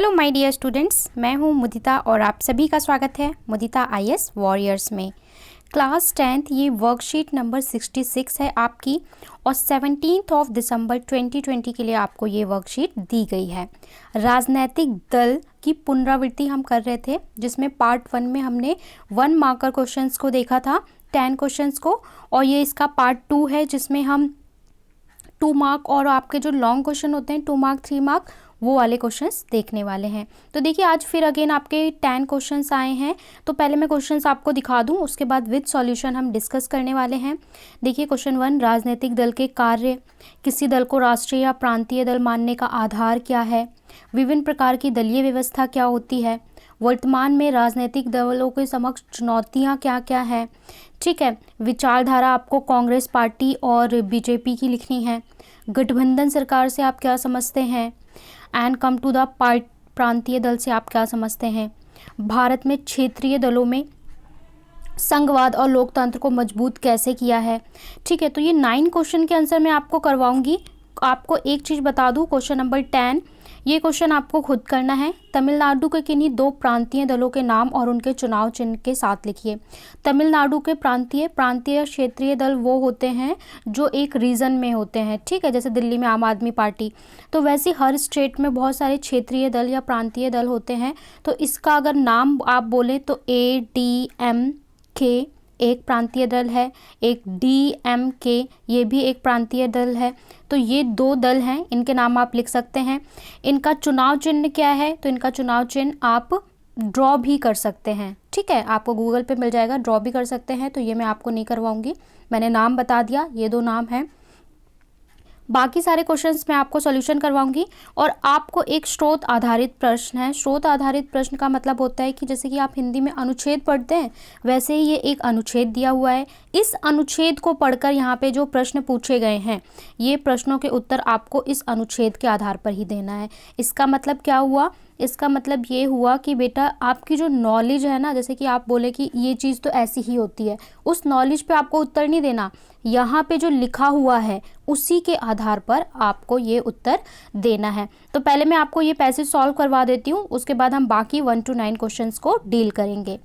Hello my dear students, मैं हूं मुदिता और आप सभी का स्वागत है मुदिता आईएएस वॉरियर्स में। क्लास 10th ये वर्कशीट नंबर 66 है आपकी और 17 दिसंबर 2020 के लिए आपको ये वर्कशीट दी गई है। राजनीतिक दल की पुनरावृत्ति हम कर रहे थे, जिसमें पार्ट 1 में हमने 1 मार्कर क्वेश्चंस को देखा था, 10 क्वेश्चंस को, और ये इसका पार्ट 2 है जिसमें हम 2 मार्क और आपके जो लॉन्ग क्वेश्चन होते हैं 2 मार्क 3 मार्क वो वाले क्वेश्चंस देखने वाले हैं। तो देखिए आज फिर अगेन आपके 10 क्वेश्चंस आए हैं। तो पहले मैं क्वेश्चंस आपको दिखा दूं, उसके बाद विद सॉल्यूशन हम डिस्कस करने वाले हैं। देखिए क्वेश्चन 1, राजनीतिक दल के कार्य। किसी दल को राष्ट्रीय या प्रांतीय दल मानने का आधार क्या है? विभिन्न प्रकार की दलीय व्यवस्था क्या होती है? वर्तमान में राजनीतिक दलों के समक्ष चुनौतियाँ क्या क्या हैं? ठीक है, विचारधारा आपको कांग्रेस पार्टी और बीजेपी की लिखनी है। गठबंधन सरकार से आप क्या समझते हैं? एंड कम टू द प्रांतीय दल से आप क्या समझते हैं? भारत में क्षेत्रीय दलों में संघवाद और लोकतंत्र को मजबूत कैसे किया है? ठीक है, तो ये 9 क्वेश्चन के आंसर मैं आपको करवाऊंगी। आपको एक चीज़ बता दूं, क्वेश्चन नंबर 10 ये क्वेश्चन आपको खुद करना है। तमिलनाडु के किन्हीं 2 प्रांतीय दलों के नाम और उनके चुनाव चिन्ह के साथ लिखिए। तमिलनाडु के प्रांतीय क्षेत्रीय दल वो होते हैं जो एक रीजन में होते हैं, ठीक है, जैसे दिल्ली में आम आदमी पार्टी। तो वैसे हर स्टेट में बहुत सारे क्षेत्रीय दल या प्रांतीय दल होते हैं। तो इसका अगर नाम आप बोले तो ADMK एक प्रांतीय दल है, एक DMK ये भी एक प्रांतीय दल है। तो ये 2 दल हैं, इनके नाम आप लिख सकते हैं। इनका चुनाव चिन्ह क्या है? तो इनका चुनाव चिन्ह आप ड्रॉ भी कर सकते हैं, ठीक है, आपको गूगल पे मिल जाएगा, ड्रॉ भी कर सकते हैं। तो ये मैं आपको नहीं करवाऊंगी, मैंने नाम बता दिया, ये 2 नाम हैं। बाकी सारे क्वेश्चंस मैं आपको सॉल्यूशन करवाऊंगी। और आपको एक स्रोत आधारित प्रश्न है। स्रोत आधारित प्रश्न का मतलब होता है कि जैसे कि आप हिंदी में अनुच्छेद पढ़ते हैं, वैसे ही ये एक अनुच्छेद दिया हुआ है। इस अनुच्छेद को पढ़कर यहाँ पे जो प्रश्न पूछे गए हैं, ये प्रश्नों के उत्तर आपको इस अनुच्छेद के आधार पर ही देना है। इसका मतलब क्या हुआ? इसका मतलब ये हुआ कि बेटा आपकी जो नॉलेज है ना, जैसे कि आप बोले कि ये चीज़ तो ऐसी ही होती है, उस नॉलेज पे आपको उत्तर नहीं देना। यहाँ पे जो लिखा हुआ है उसी के आधार पर आपको ये उत्तर देना है। तो पहले मैं आपको ये पैसेज सॉल्व करवा देती हूँ, उसके बाद हम बाकी 1 to 9 क्वेश्चंस को डील करेंगे।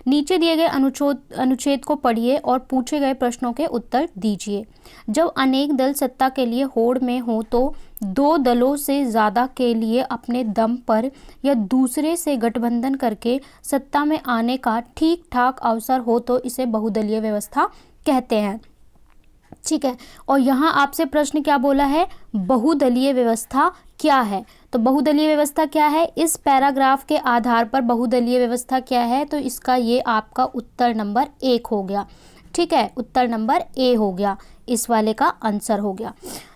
नीचे दिए गए अनुच्छेद को पढ़िए और पूछे गए प्रश्नों के उत्तर दीजिए। जब अनेक दल सत्ता के लिए होड़ में हो तो 2 दलों से ज़्यादा के लिए अपने दम पर या दूसरे से गठबंधन करके सत्ता में आने का ठीक ठाक अवसर हो तो इसे बहुदलीय व्यवस्था कहते हैं, ठीक है। और यहाँ आपसे प्रश्न क्या बोला है? बहुदलीय व्यवस्था क्या है? तो बहुदलीय व्यवस्था क्या है? इस पैराग्राफ के आधार पर बहुदलीय व्यवस्था क्या है? तो इसका ये आपका उत्तर नंबर 1 हो गया, ठीक है, उत्तर नंबर A हो गया, इस वाले का आंसर हो गया।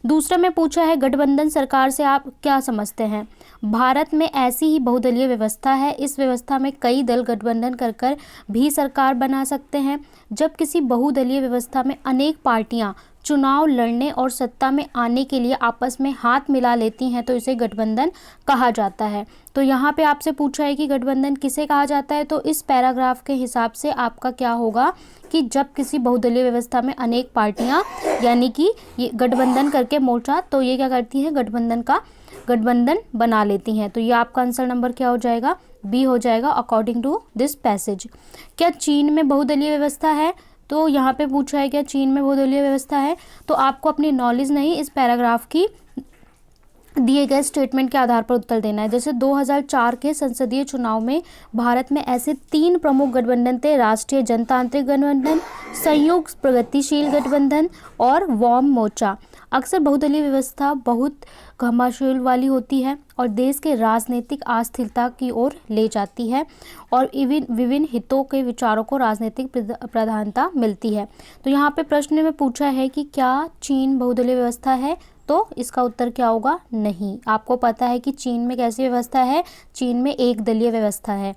दूसरा में पूछा है गठबंधन सरकार से आप क्या समझते हैं? भारत में ऐसी ही बहुदलीय व्यवस्था है। इस व्यवस्था में कई दल गठबंधन कर कर भी सरकार बना सकते हैं। जब किसी बहुदलीय व्यवस्था में अनेक पार्टियां चुनाव लड़ने और सत्ता में आने के लिए आपस में हाथ मिला लेती हैं तो इसे गठबंधन कहा जाता है। तो यहाँ पे आपसे पूछा है कि गठबंधन किसे कहा जाता है? तो इस पैराग्राफ के हिसाब से आपका क्या होगा कि जब किसी बहुदलीय व्यवस्था में अनेक पार्टियां यानी कि ये गठबंधन करके मोर्चा, तो ये क्या करती हैं? गठबंधन बना लेती हैं। तो ये आपका आंसर नंबर क्या हो जाएगा? B हो जाएगा अकॉर्डिंग टू दिस पैसेज। क्या चीन में बहुदलीय व्यवस्था है? तो यहाँ पे पूछा है क्या चीन में बहुदलीय व्यवस्था है? तो आपको अपनी नॉलेज नहीं, इस पैराग्राफ की दिए गए स्टेटमेंट के आधार पर उत्तर देना है। जैसे 2004 के संसदीय चुनाव में भारत में ऐसे 3 प्रमुख गठबंधन थे: राष्ट्रीय जनतांत्रिक गठबंधन, संयुक्त प्रगतिशील गठबंधन और वाम मोर्चा। अक्सर बहुदलीय व्यवस्था बहुत घमासान वाली होती है और देश के राजनीतिक अस्थिरता की ओर ले जाती है और विभिन्न हितों के विचारों को राजनीतिक प्राधान्यता मिलती है। तो यहाँ पे प्रश्न में पूछा है कि क्या चीन बहुदलीय व्यवस्था है? तो इसका उत्तर क्या होगा? नहीं। आपको पता है कि चीन में कैसी व्यवस्था है? चीन में एक दलीय व्यवस्था है।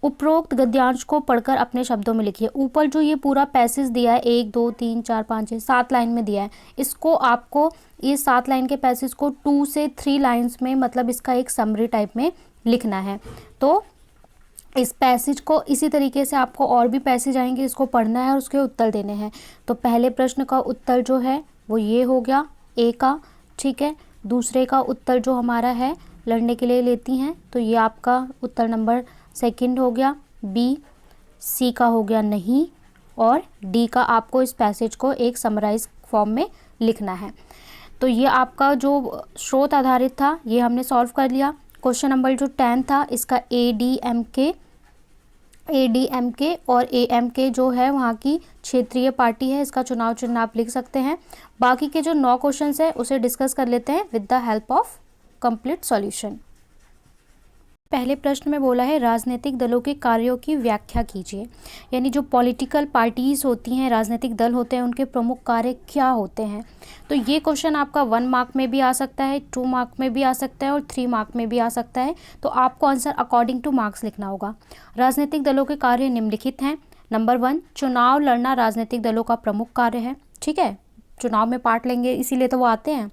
उपरोक्त गद्यांश को पढ़कर अपने शब्दों में लिखिए। ऊपर जो ये पूरा पैसेज दिया है 1 2 3 4 5 6 7 लाइन में दिया है, इसको आपको ये 7 लाइन के पैसेज को 2 से 3 लाइन्स में, मतलब इसका एक समरी टाइप में लिखना है। तो इस पैसेज को इसी तरीके से आपको और भी पैसेज आएंगे, इसको पढ़ना है और उसके उत्तर देने हैं। तो पहले प्रश्न का उत्तर जो है वो ये हो गया A का, ठीक है। दूसरे का उत्तर जो हमारा है लड़ने के लिए लेती हैं, तो ये आपका उत्तर नंबर सेकंड हो गया, बी, सी का हो गया नहीं, और डी का आपको इस पैसेज को एक समराइज फॉर्म में लिखना है। तो ये आपका जो स्रोत आधारित था ये हमने सॉल्व कर लिया। क्वेश्चन नंबर जो 10 था इसका ADMK और AMK जो है वहाँ की क्षेत्रीय पार्टी है, इसका चुनाव चिन्ह आप लिख सकते हैं। बाकी के जो 9 क्वेश्चंस है उसे डिस्कस कर लेते हैं with the help of complete solution. पहले प्रश्न में बोला है राजनीतिक दलों के कार्यों की व्याख्या कीजिए, यानी जो पॉलिटिकल पार्टीज होती हैं, राजनीतिक दल होते हैं, उनके प्रमुख कार्य क्या होते हैं। तो ये क्वेश्चन आपका 1 मार्क में भी आ सकता है, 2 मार्क में भी आ सकता है और 3 मार्क में भी आ सकता है। तो आपको आंसर अकॉर्डिंग टू मार्क्स लिखना होगा। राजनीतिक दलों के कार्य निम्नलिखित हैं। नंबर 1, चुनाव लड़ना राजनीतिक दलों का प्रमुख कार्य है। ठीक है, चुनाव में पार्ट लेंगे इसीलिए तो वो आते हैं।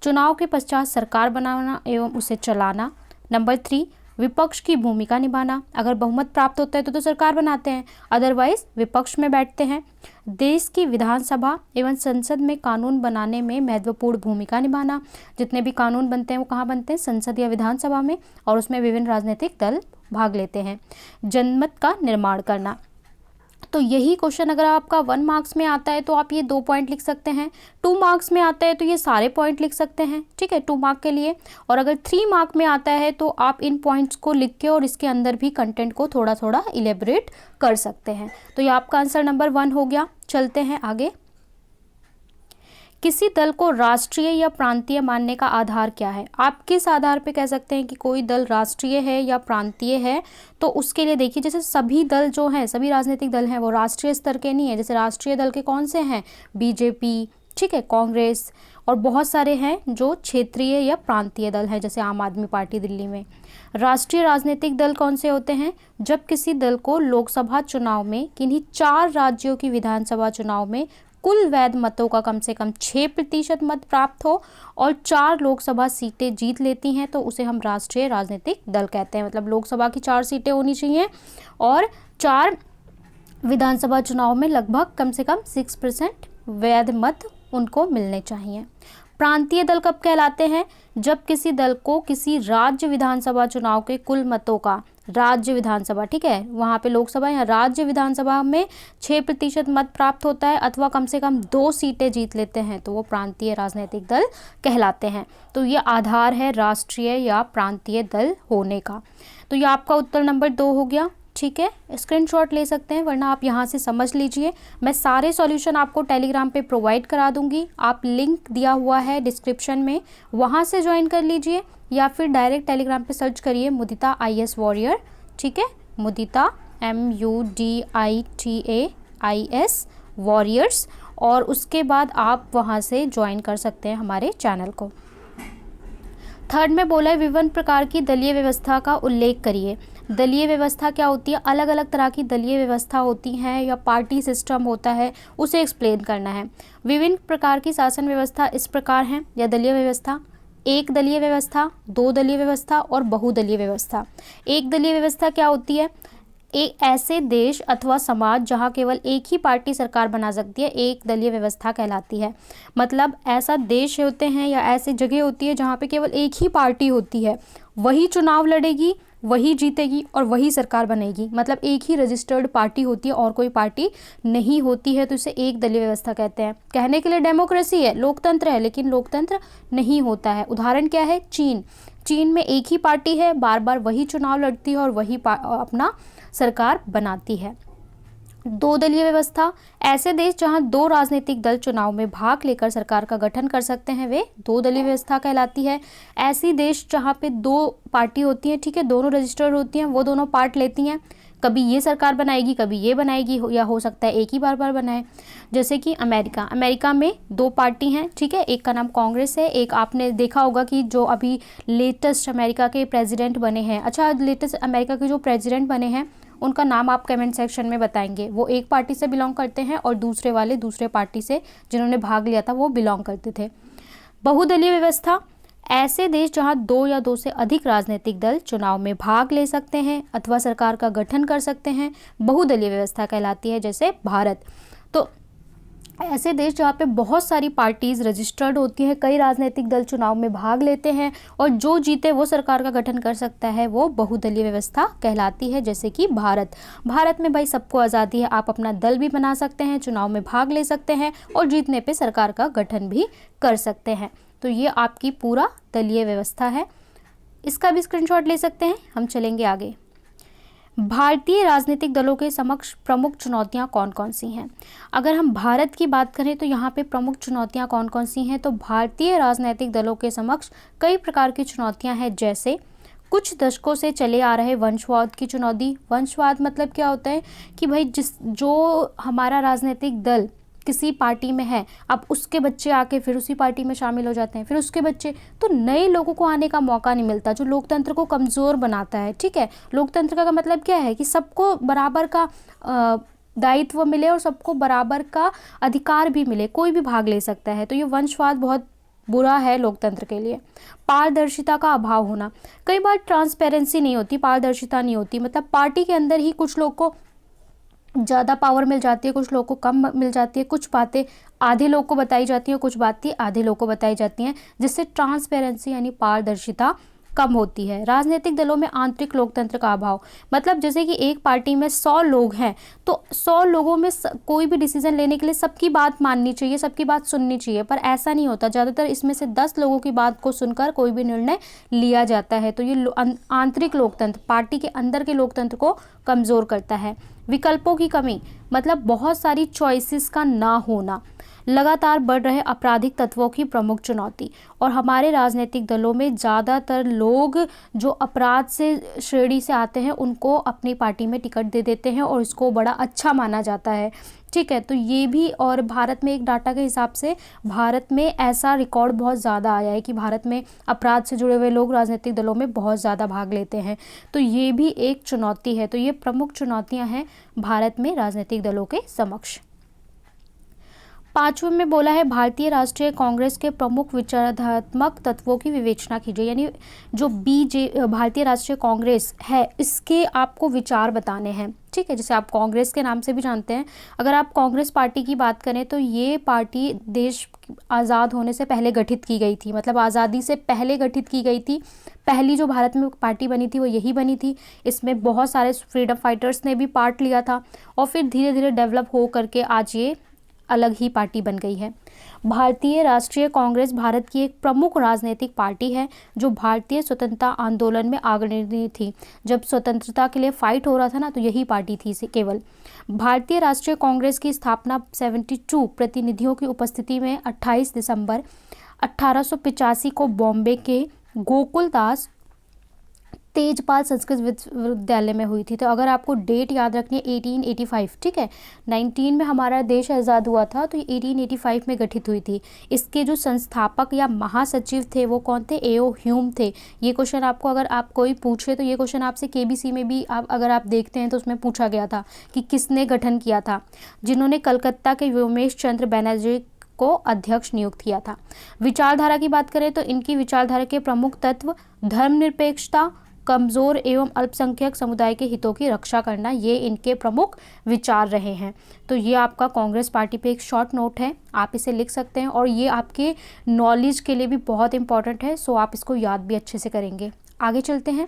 चुनाव के पश्चात सरकार बनाना एवं उसे चलाना। नंबर 3, विपक्ष की भूमिका निभाना। अगर बहुमत प्राप्त होता है तो सरकार बनाते हैं, अदरवाइज विपक्ष में बैठते हैं। देश की विधानसभा एवं संसद में कानून बनाने में महत्वपूर्ण भूमिका निभाना। जितने भी कानून बनते हैं वो कहाँ बनते हैं, संसद या विधानसभा में, और उसमें विभिन्न राजनीतिक दल भाग लेते हैं। जनमत का निर्माण करना। तो यही क्वेश्चन अगर आपका 1 मार्क्स में आता है तो आप ये 2 पॉइंट लिख सकते हैं, 2 मार्क्स में आता है तो ये सारे पॉइंट लिख सकते हैं। ठीक है, 2 मार्क के लिए। और अगर 3 मार्क में आता है तो आप इन पॉइंट्स को लिख के और इसके अंदर भी कंटेंट को थोड़ा थोड़ा इलेबोरेट कर सकते हैं। तो ये आपका आंसर नंबर 1 हो गया। चलते हैं आगे। किसी दल को राष्ट्रीय या प्रांतीय मानने का आधार क्या है। आप किस आधार पे कह सकते हैं कि कोई दल राष्ट्रीय है या प्रांतीय है। तो उसके लिए देखिए, जैसे सभी दल जो हैं, सभी राजनीतिक दल हैं वो राष्ट्रीय स्तर के नहीं है। जैसे राष्ट्रीय दल के कौन से हैं, बीजेपी, ठीक है, कांग्रेस, और बहुत सारे हैं जो क्षेत्रीय या प्रांतीय दल हैं, जैसे आम आदमी पार्टी दिल्ली में। राष्ट्रीय राजनीतिक दल कौन से होते हैं, जब किसी दल को लोकसभा चुनाव में किन्हीं 4 राज्यों की विधानसभा चुनाव में कुल वैध मतों का कम से कम 6% मत प्राप्त हो और 4 लोकसभा सीटें जीत लेती हैं, तो उसे हम राष्ट्रीय राजनीतिक दल कहते हैं। मतलब लोकसभा की 4 सीटें होनी चाहिए और 4 विधानसभा चुनाव में लगभग कम से कम 6% वैध मत उनको मिलने चाहिए। प्रांतीय दल कब कहलाते हैं, जब किसी दल को किसी राज्य विधानसभा चुनाव के कुल मतों का, राज्य विधानसभा, ठीक है, वहाँ पे लोकसभा या राज्य विधानसभा में 6% मत प्राप्त होता है अथवा कम से कम 2 सीटें जीत लेते हैं, तो वो प्रांतीय राजनीतिक दल कहलाते हैं। तो ये आधार है राष्ट्रीय या प्रांतीय दल होने का। तो ये आपका उत्तर नंबर 2 हो गया। ठीक है, स्क्रीनशॉट ले सकते हैं, वरना आप यहाँ से समझ लीजिए। मैं सारे सॉल्यूशन आपको टेलीग्राम पे प्रोवाइड करा दूंगी, आप लिंक दिया हुआ है डिस्क्रिप्शन में, वहाँ से ज्वाइन कर लीजिए, या फिर डायरेक्ट टेलीग्राम पे सर्च करिए मुदिता IS वॉरियर। ठीक है, मुदिता MUDITAIS वॉरियर्स, और उसके बाद आप वहाँ से ज्वाइन कर सकते हैं हमारे चैनल को। थर्ड में बोला है विभिन्न प्रकार की दलीय व्यवस्था का उल्लेख करिए। दलीय व्यवस्था क्या होती है, अलग अलग तरह की दलीय व्यवस्था होती हैं या पार्टी सिस्टम होता है, उसे एक्सप्लेन करना है। विभिन्न प्रकार की शासन व्यवस्था इस प्रकार हैं या दलीय व्यवस्था: एक दलीय व्यवस्था, 2 दलीय व्यवस्था और बहुदलीय व्यवस्था। एक दलीय व्यवस्था क्या होती है, एक ऐसे देश अथवा समाज जहां केवल एक ही पार्टी सरकार बना सकती है, एक दलीय व्यवस्था कहलाती है। मतलब ऐसा देश होते हैं या ऐसी जगह होती है जहां पे केवल एक ही पार्टी होती है, वही चुनाव लड़ेगी, वही जीतेगी और वही सरकार बनेगी। मतलब एक ही रजिस्टर्ड पार्टी होती है और कोई पार्टी नहीं होती है, तो इसे एक दलीय व्यवस्था कहते हैं। कहने के लिए डेमोक्रेसी है, लोकतंत्र है, लेकिन लोकतंत्र नहीं होता है। उदाहरण क्या है, चीन। चीन में एक ही पार्टी है, बार बार वही चुनाव लड़ती है और वही अपना सरकार बनाती है। 2 दलीय व्यवस्था: ऐसे देश जहां 2 राजनीतिक दल चुनाव में भाग लेकर सरकार का गठन कर सकते हैं, वे 2 दलीय व्यवस्था कहलाती है। ऐसी देश जहां पे 2 पार्टी होती हैं, ठीक है, दोनों रजिस्टर्ड होती हैं, वो दोनों पार्ट लेती हैं, कभी ये सरकार बनाएगी कभी ये बनाएगी, या हो सकता है एक ही बार बनाए। जैसे कि अमेरिका में 2 पार्टी हैं, ठीक है, एक का नाम कांग्रेस है, एक आपने देखा होगा कि जो अभी लेटेस्ट अमेरिका के प्रेसिडेंट बने हैं, अच्छा लेटेस्ट अमेरिका के जो प्रेसिडेंट बने हैं उनका नाम आप कमेंट सेक्शन में बताएंगे। वो एक पार्टी से बिलोंग करते हैं और दूसरे वाले दूसरे पार्टी से जिन्होंने भाग लिया था वो बिलोंग करते थे। बहुदलीय व्यवस्था: ऐसे देश जहां 2 या 2 से अधिक राजनीतिक दल चुनाव में भाग ले सकते हैं अथवा सरकार का गठन कर सकते हैं, बहुदलीय व्यवस्था कहलाती है, जैसे भारत। तो ऐसे देश जहाँ पे बहुत सारी पार्टीज रजिस्टर्ड होती हैं, कई राजनीतिक दल चुनाव में भाग लेते हैं और जो जीते वो सरकार का गठन कर सकता है, वो बहुदलीय व्यवस्था कहलाती है। जैसे कि भारत में भाई सबको आज़ादी है, आप अपना दल भी बना सकते हैं, चुनाव में भाग ले सकते हैं और जीतने पे सरकार का गठन भी कर सकते हैं। तो ये आपकी पूरा दलीय व्यवस्था है। इसका भी स्क्रीनशॉट ले सकते हैं। हम चलेंगे आगे। भारतीय राजनीतिक दलों के समक्ष प्रमुख चुनौतियां कौन कौन सी हैं? अगर हम भारत की बात करें तो यहाँ पे प्रमुख चुनौतियां कौन कौन सी हैं? तो भारतीय राजनीतिक दलों के समक्ष कई प्रकार की चुनौतियां हैं, जैसे कुछ दशकों से चले आ रहे वंशवाद की चुनौती। वंशवाद मतलब क्या होता है कि भाई जो हमारा राजनीतिक दल किसी पार्टी में है, अब उसके बच्चे आके फिर उसी पार्टी में शामिल हो जाते हैं, फिर उसके बच्चे, तो नए लोगों को आने का मौका नहीं मिलता, जो लोकतंत्र को कमज़ोर बनाता है। ठीक है, लोकतंत्र का मतलब क्या है कि सबको बराबर का दायित्व मिले और सबको बराबर का अधिकार भी मिले, कोई भी भाग ले सकता है। तो ये वंशवाद बहुत बुरा है लोकतंत्र के लिए। पारदर्शिता का अभाव होना, कई बार ट्रांसपेरेंसी नहीं होती, पारदर्शिता नहीं होती, मतलब पार्टी के अंदर ही कुछ लोग को ज़्यादा पावर मिल जाती है, कुछ लोगों को कम मिल जाती है, कुछ बातें आधे लोग को बताई जाती हैं, कुछ बातें आधे लोग को बताई जाती हैं, जिससे ट्रांसपेरेंसी यानी पारदर्शिता कम होती है। राजनीतिक दलों में आंतरिक लोकतंत्र का अभाव, मतलब जैसे कि एक पार्टी में 100 लोग हैं तो 100 लोगों में कोई भी डिसीजन लेने के लिए सबकी बात माननी चाहिए, सबकी बात सुननी चाहिए, पर ऐसा नहीं होता। ज़्यादातर इसमें से 10 लोगों की बात को सुनकर कोई भी निर्णय लिया जाता है। तो ये आंतरिक लोकतंत्र, पार्टी के अंदर के लोकतंत्र को कमज़ोर करता है। विकल्पों की कमी, मतलब बहुत सारी चॉइसेस का ना होना। लगातार बढ़ रहे आपराधिक तत्वों की प्रमुख चुनौती, और हमारे राजनीतिक दलों में ज़्यादातर लोग जो अपराध से श्रेणी से आते हैं उनको अपनी पार्टी में टिकट दे देते हैं और इसको बड़ा अच्छा माना जाता है। ठीक है, तो ये भी, और भारत में एक डाटा के हिसाब से भारत में ऐसा रिकॉर्ड बहुत ज़्यादा आया है कि भारत में अपराध से जुड़े हुए लोग राजनीतिक दलों में बहुत ज़्यादा भाग लेते हैं। तो ये भी एक चुनौती है। तो ये प्रमुख चुनौतियां हैं भारत में राजनीतिक दलों के समक्ष। 5वें में बोला है भारतीय राष्ट्रीय कांग्रेस के प्रमुख विचारात्मक तत्वों की विवेचना कीजिए, यानी जो भारतीय राष्ट्रीय कांग्रेस है इसके आपको विचार बताने हैं। ठीक है, जैसे आप कांग्रेस के नाम से भी जानते हैं। अगर आप कांग्रेस पार्टी की बात करें तो ये पार्टी देश आज़ाद होने से पहले गठित की गई थी, मतलब आज़ादी से पहले गठित की गई थी। पहली जो भारत में पार्टी बनी थी वो यही बनी थी। इसमें बहुत सारे फ्रीडम फाइटर्स ने भी पार्ट लिया था और फिर धीरे धीरे डेवलप हो करके आज ये अलग ही पार्टी बन गई है। भारतीय राष्ट्रीय कांग्रेस भारत की एक प्रमुख राजनीतिक पार्टी है जो भारतीय स्वतंत्रता आंदोलन में अग्रणी थी। जब स्वतंत्रता के लिए फाइट हो रहा था ना, तो यही पार्टी थी केवल। भारतीय राष्ट्रीय कांग्रेस की स्थापना 72 प्रतिनिधियों की उपस्थिति में 28 दिसंबर 1885 को बॉम्बे के गोकुलदास तेजपाल संस्कृत विश्वविद्यालय में हुई थी। तो अगर आपको डेट याद रखनी है 1885, ठीक है, 19 में हमारा देश आज़ाद हुआ था, तो 1885 में गठित हुई थी। इसके जो संस्थापक या महासचिव थे वो कौन थे? एओ ह्यूम थे। ये क्वेश्चन आपको अगर आप कोई पूछे तो ये क्वेश्चन आपसे केबीसी में भी अगर आप देखते हैं तो उसमें पूछा गया था कि किसने गठन किया था, जिन्होंने कलकत्ता के व्योमेश चंद्र बैनर्जी को अध्यक्ष नियुक्त किया था। विचारधारा की बात करें तो इनकी विचारधारा के प्रमुख तत्व धर्मनिरपेक्षता, कमज़ोर एवं अल्पसंख्यक समुदाय के हितों की रक्षा करना, ये इनके प्रमुख विचार रहे हैं। तो ये आपका कांग्रेस पार्टी पे एक शॉर्ट नोट है, आप इसे लिख सकते हैं और ये आपके नॉलेज के लिए भी बहुत इंपॉर्टेंट है, सो आप इसको याद भी अच्छे से करेंगे। आगे चलते हैं।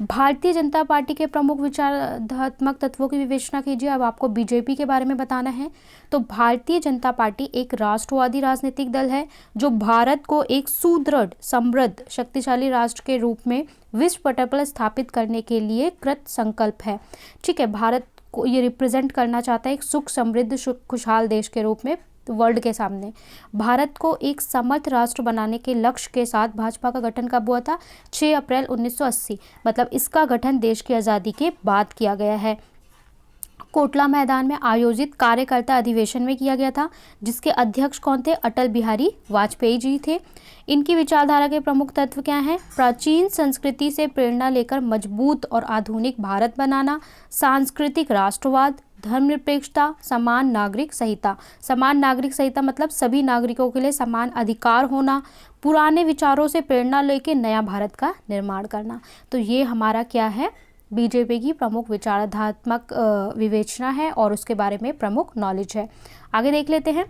भारतीय जनता पार्टी के प्रमुख विचारात्मक तत्वों की विवेचना कीजिए। अब आपको बीजेपी के बारे में बताना है। तो भारतीय जनता पार्टी एक राष्ट्रवादी राजनीतिक दल है जो भारत को एक सुदृढ़, समृद्ध, शक्तिशाली राष्ट्र के रूप में विश्व पटल पर स्थापित करने के लिए कृत संकल्प है। ठीक है, भारत को ये रिप्रेजेंट करना चाहता है एक सुख समृद्ध खुशहाल देश के रूप में वर्ल्ड के सामने। भारत को एक समर्थ राष्ट्र बनाने के लक्ष्य के साथ भाजपा का गठन कब हुआ था? 6 अप्रैल 1980, मतलब इसका गठन देश की आज़ादी के बाद किया गया है। कोटला मैदान में आयोजित कार्यकर्ता अधिवेशन में किया गया था, जिसके अध्यक्ष कौन थे? अटल बिहारी वाजपेयी जी थे। इनकी विचारधारा के प्रमुख तत्व क्या हैं? प्राचीन संस्कृति से प्रेरणा लेकर मजबूत और आधुनिक भारत बनाना, सांस्कृतिक राष्ट्रवाद, धर्मनिरपेक्षता, समान नागरिक संहिता। समान नागरिक संहिता मतलब सभी नागरिकों के लिए समान अधिकार होना, पुराने विचारों से प्रेरणा लेकर नया भारत का निर्माण करना। तो ये हमारा क्या है? बीजेपी की प्रमुख विचारात्मक विवेचना है और उसके बारे में प्रमुख नॉलेज है। आगे देख लेते हैं।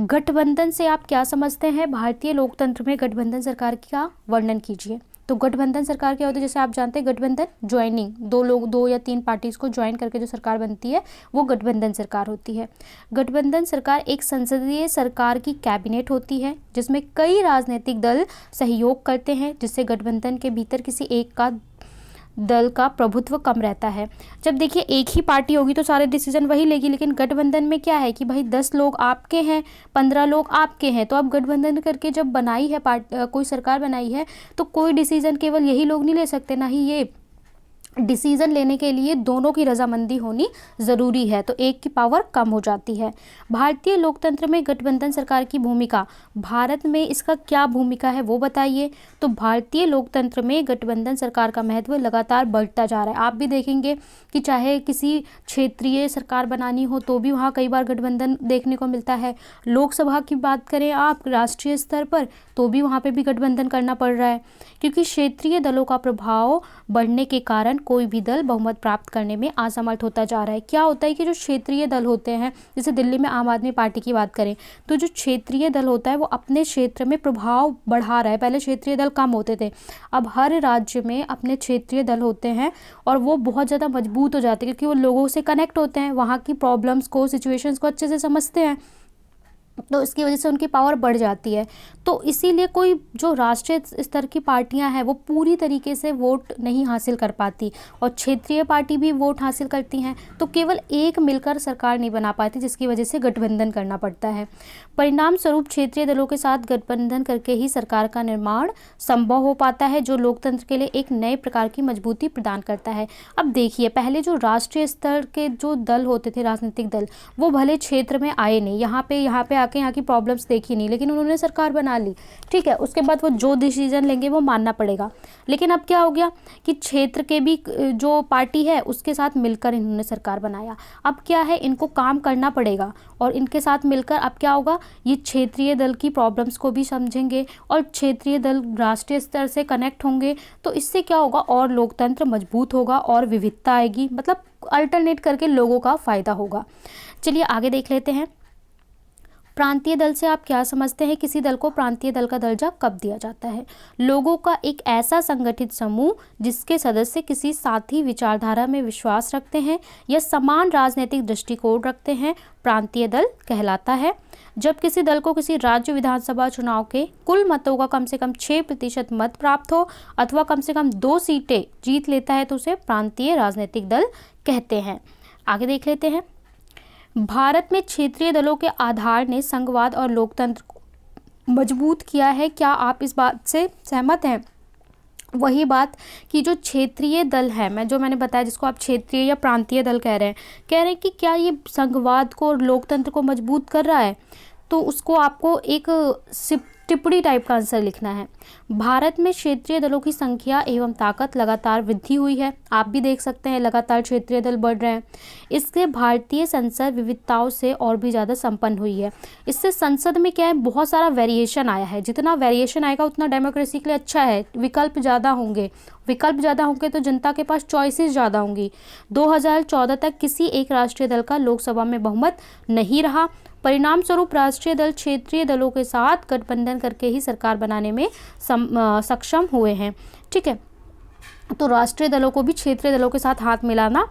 गठबंधन से आप क्या समझते हैं? भारतीय लोकतंत्र में गठबंधन सरकार का वर्णन कीजिए। तो गठबंधन सरकार क्या होती है? जैसे आप जानते हैं गठबंधन ज्वाइनिंग, दो लोग, 2 या 3 पार्टीज को ज्वाइन करके जो सरकार बनती है वो गठबंधन सरकार होती है। गठबंधन सरकार एक संसदीय सरकार की कैबिनेट होती है जिसमें कई राजनीतिक दल सहयोग करते हैं, जिससे गठबंधन के भीतर किसी एक का दल का प्रभुत्व कम रहता है। जब देखिए एक ही पार्टी होगी तो सारे डिसीजन वही लेगी, लेकिन गठबंधन में क्या है कि भाई 10 लोग आपके हैं, 15 लोग आपके हैं, तो अब गठबंधन करके जब बनाई है कोई सरकार बनाई है तो कोई डिसीजन केवल यही लोग नहीं ले सकते, ना ही ये डिसीजन लेने के लिए दोनों की रजामंदी होनी ज़रूरी है, तो एक की पावर कम हो जाती है। भारतीय लोकतंत्र में गठबंधन सरकार की भूमिका, भारत में इसका क्या भूमिका है वो बताइए। तो भारतीय लोकतंत्र में गठबंधन सरकार का महत्व लगातार बढ़ता जा रहा है। आप भी देखेंगे कि चाहे किसी क्षेत्रीय सरकार बनानी हो तो भी वहाँ कई बार गठबंधन देखने को मिलता है। लोकसभा की बात करें आप राष्ट्रीय स्तर पर तो भी वहाँ पे भी गठबंधन करना पड़ रहा है, क्योंकि क्षेत्रीय दलों का प्रभाव बढ़ने के कारण कोई भी दल बहुमत प्राप्त करने में असमर्थ होता जा रहा है। क्या होता है कि जो क्षेत्रीय दल होते हैं, जैसे दिल्ली में आम आदमी पार्टी की बात करें तो जो क्षेत्रीय दल होता है वो अपने क्षेत्र में प्रभाव बढ़ा रहा है। पहले क्षेत्रीय दल कम होते थे, अब हर राज्य में अपने क्षेत्रीय दल होते हैं और वो बहुत ज़्यादा मजबूत हो जाते हैं क्योंकि वो लोगों से कनेक्ट होते हैं, वहाँ की प्रॉब्लम्स को, सिचुएशंस को अच्छे से समझते हैं, तो इसकी वजह से उनकी पावर बढ़ जाती है। तो इसीलिए कोई जो राष्ट्रीय स्तर की पार्टियां हैं वो पूरी तरीके से वोट नहीं हासिल कर पाती और क्षेत्रीय पार्टी भी वोट हासिल करती हैं, तो केवल एक मिलकर सरकार नहीं बना पाती, जिसकी वजह से गठबंधन करना पड़ता है। परिणाम स्वरूप क्षेत्रीय दलों के साथ गठबंधन करके ही सरकार का निर्माण संभव हो पाता है, जो लोकतंत्र के लिए एक नए प्रकार की मजबूती प्रदान करता है। अब देखिए पहले जो राष्ट्रीय स्तर के जो दल होते थे, राजनीतिक दल, वो भले क्षेत्र में आए नहीं, यहाँ पे आके यहाँ की प्रॉब्लम्स देखी नहीं, लेकिन उन्होंने सरकार बना ली, ठीक है। उसके बाद वो जो डिसीजन लेंगे वो मानना पड़ेगा। लेकिन अब क्या हो गया कि क्षेत्र के भी जो पार्टी है उसके साथ मिलकर इन्होंने सरकार बनाया। अब क्या है, इनको काम करना पड़ेगा और इनके साथ मिलकर अब क्या होगा, ये क्षेत्रीय दल की प्रॉब्लम्स को भी समझेंगे और क्षेत्रीय दल राष्ट्रीय स्तर से कनेक्ट होंगे, तो इससे क्या होगा, और लोकतंत्र मजबूत होगा और विविधता आएगी, मतलब अल्टरनेट करके लोगों का फायदा होगा। चलिए आगे देख लेते हैं। प्रांतीय दल से आप क्या समझते हैं? किसी दल को प्रांतीय दल का दर्जा कब दिया जाता है? लोगों का एक ऐसा संगठित समूह जिसके सदस्य किसी साथी विचारधारा में विश्वास रखते हैं या समान राजनीतिक दृष्टिकोण रखते हैं, प्रांतीय दल कहलाता है। जब किसी दल को किसी राज्य विधानसभा चुनाव के कुल मतों का कम से कम 6% मत प्राप्त हो अथवा कम से कम 2 सीटें जीत लेता है तो उसे प्रांतीय राजनीतिक दल कहते हैं। आगे देख लेते हैं। भारत में क्षेत्रीय दलों के आधार ने संघवाद और लोकतंत्र को मजबूत किया है। क्या आप इस बात से सहमत हैं? वही बात कि जो क्षेत्रीय दल है, मैंने बताया जिसको आप क्षेत्रीय या प्रांतीय दल कह रहे हैं कि क्या ये संघवाद को और लोकतंत्र को मजबूत कर रहा है, तो उसको आपको एक टिप्पणी टाइप का आंसर लिखना है। भारत में क्षेत्रीय दलों की संख्या एवं ताकत लगातार वृद्धि हुई है। आप भी देख सकते हैं लगातार क्षेत्रीय दल बढ़ रहे हैं। इससे भारतीय संसद विविधताओं से और भी ज़्यादा संपन्न हुई है। इससे संसद में क्या है, बहुत सारा वेरिएशन आया है। जितना वेरिएशन आएगा उतना डेमोक्रेसी के लिए अच्छा है। विकल्प ज़्यादा होंगे तो जनता के पास चॉइसेस ज़्यादा होंगी। 2014 तक किसी एक राष्ट्रीय दल का लोकसभा में बहुमत नहीं रहा। परिणाम स्वरूप राष्ट्रीय दल क्षेत्रीय दलों के साथ गठबंधन करके ही सरकार बनाने में सक्षम हुए हैं, ठीक है। तो राष्ट्रीय दलों को भी क्षेत्रीय दलों के साथ हाथ मिलाना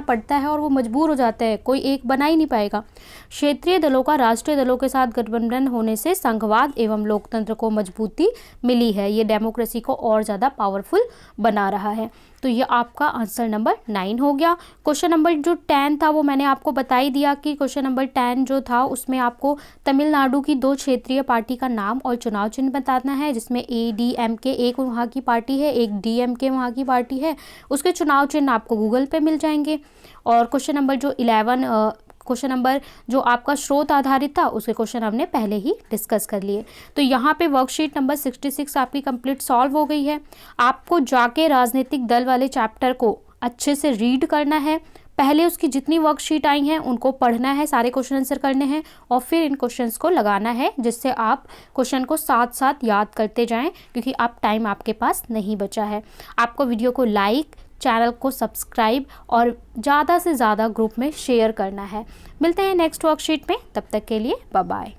पड़ता है और वो मजबूर हो जाते हैं, कोई एक बना ही नहीं पाएगा। क्षेत्रीय दलों का राष्ट्रीय दलों के साथ गठबंधन होने से संघवाद एवं लोकतंत्र को मजबूती मिली है। ये डेमोक्रेसी को और ज़्यादा पावरफुल बना रहा है। तो ये आपका आंसर नंबर 9 हो गया। क्वेश्चन नंबर जो 10 था वो मैंने आपको बता ही दिया कि क्वेश्चन नंबर 10 जो था उसमें आपको तमिलनाडु की 2 क्षेत्रीय पार्टी का नाम और चुनाव चिन्ह बताना है, जिसमें ADMK एक वहाँ की पार्टी है, एक DMK वहाँ की पार्टी है। उसके चुनाव चिन्ह आपको गूगल पे मिल जाएंगे। और क्वेश्चन नंबर जो 11 क्वेश्चन नंबर जो आपका स्रोत आधारित था उसके क्वेश्चन हमने पहले ही डिस्कस कर लिए। तो यहाँ पे वर्कशीट नंबर 66 आपकी कंप्लीट सॉल्व हो गई है। आपको जाके राजनीतिक दल वाले चैप्टर को अच्छे से रीड करना है, पहले उसकी जितनी वर्कशीट आई हैं उनको पढ़ना है, सारे क्वेश्चन आंसर करने हैं और फिर इन क्वेश्चंस को लगाना है, जिससे आप क्वेश्चन को साथ साथ याद करते जाएं, क्योंकि आप टाइम आपके पास नहीं बचा है। आपको वीडियो को लाइक, चैनल को सब्सक्राइब और ज़्यादा से ज़्यादा ग्रुप में शेयर करना है। मिलते हैं नेक्स्ट वर्कशीट में, तब तक के लिए बाय बाय।